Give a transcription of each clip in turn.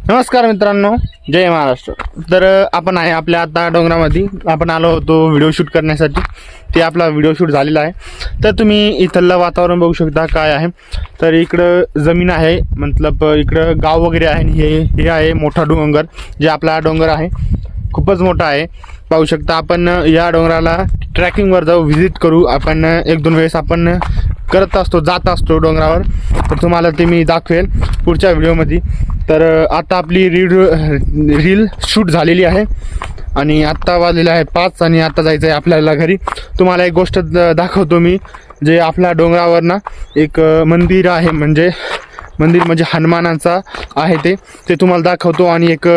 नमस्कार मित्रांनो, जय महाराष्ट्र. तर आपण आहे आपल्या आता डोंगरामध्ये आपण आलो होतो व्हिडिओ शूट करण्यासाठी. ते आपला व्हिडिओ शूट झालेला आहे. तर तुम्ही इथलं वातावरण बघू शकता काय आहे. तर इकडं जमीन आहे, मतलब इकडं गाव वगैरे आहे. हे आहे मोठा डोंगर, जे आपला डोंगर आहे खूपच मोठा आहे. पाहू शकता आपण या डोंगराला ट्रॅकिंगवर जाऊ, व्हिजिट करू. आपण एक दोन वेळेस आपण जात असतो डोंगरावर. तर तुम्हाला ते मी दाखवेल पुढच्या व्हिडिओमध्ये. तर आता आपली रील शूट झालेली आहे आणि आत्ता वाजलेला आहे 5 आणि आता जायचं आहे आपल्याला घरी. तुम्हाला एक गोष्ट दाखवतो मी, जे आपल्या डोंगरावर ना एक मंदिर आहे, म्हणजे हनुमानाचा आहे. ते तुम्हाला दाखवतो. आणि एक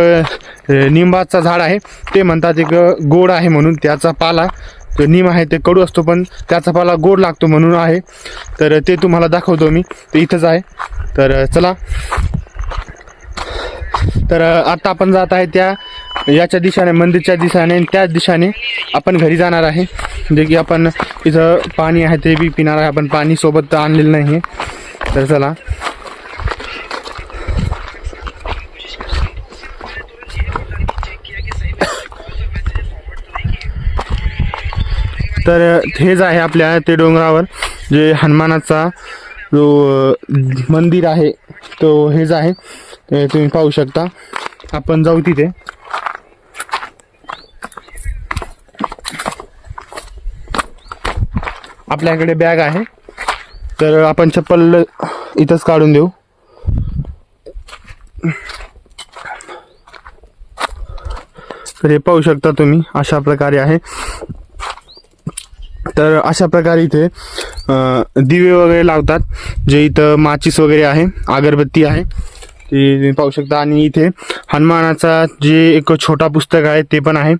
निंबाचा झाड आहे, ते म्हणतात एक गोड आहे म्हणून. त्याचा पाला, तो निम आहे ते कडू असतो पण त्याचा पाला गोड लागतो म्हणून आहे. तर ते तुम्हाला दाखवतो मी, ते इथंच आहे. तर चला. तर आता आपण जात आहे याच्या दिशेने, मंदिरच्या दिशेने. त्याच दिशेने आपण घरी जाणार आहे. जे की आपण इथं पाणी आहे ते बी पिणार आहे. आपण पाणी सोबत आणलेलं नाही आहे. तर चला. तर हेच आहे आपल्या ते डोंगरावर जे हनुमानाचा जो मंदिर आहे तो हेच आहे. ते तुम्ही पाहू शकता. आपण जाऊ तिथे. आपल्याकडे बॅग आहे, तर आपण चप्पल इथंच काढून देऊ. तर हे पाहू शकता तुम्ही, अशा प्रकारे आहे. तर अशा प्रकारे इथे दिवे वगैरे लावतात, जे इथं माचीस वगैरे आहे, अगरबत्ती आहे, ते तुम्ही पाहू शकता. आणि इथे हनुमानाचा जे एक छोटा पुस्तक आहे ते पण आहे.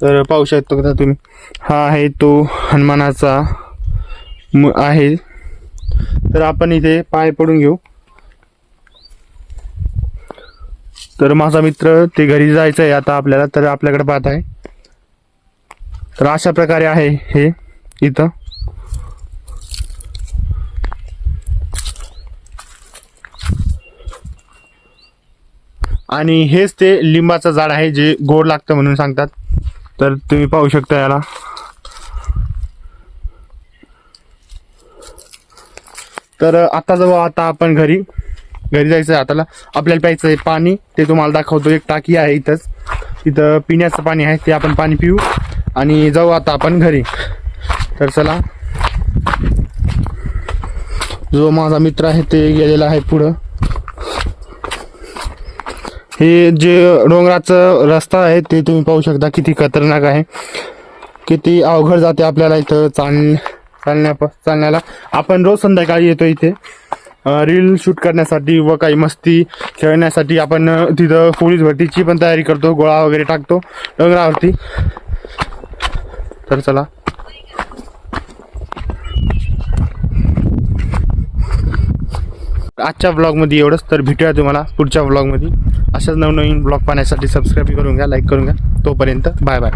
तर पाहू शकता का तुम्ही, हा आहे तो हनुमानाचा आहे. तर आपण इथे पाय पडून घेऊ. तर माझा मित्र ते घरी जायचं आहे आता आपल्याला, तर आपल्याकडे पाहत आहे. तर अशा प्रकारे आहे हे इथं. आणि हेच ते लिंबाचं झाड आहे, जे गोड लागतं म्हणून सांगतात. तर तुम्ही पाहू शकता याला. तर आता जाऊ आता आपण घरी जायचं आहे. आता आपल्याला प्यायचं आहे पाणी, ते तुम्हाला दाखवतो. एक टाकी आहे इथंच, तिथं पिण्याचं पाणी आहे, ते आपण पाणी पिऊ आणि जाऊ आता आपण घरी. तर चला. जो माझा मित्र आहे ते गेलेला आहे पुढं. हे जे डोंगराचं रस्ता आहे ते तुम्ही पाहू शकता, किती खतरनाक आहे, किती अवघड जाते आपल्याला इथं चालण्याला. आपण रोज संध्याकाळी येतो इथे रील शूट करण्यासाठी व काही मस्ती खेळण्यासाठी. आपण तिथं पोलीस भरतीची पण तयारी करतो, गोळा वगैरे टाकतो डोंगरावरती. तर चला. आजच्या व्लॉगमध्ये एवढंच. तर भेटूया तुम्हाला पुढच्या व्लॉगमध्ये. अशाच नवनवीन ब्लॉग पाहण्यासाठी सबस्क्राईब करून घ्या, लाईक करून घ्या. तोपर्यंत बाय बाय.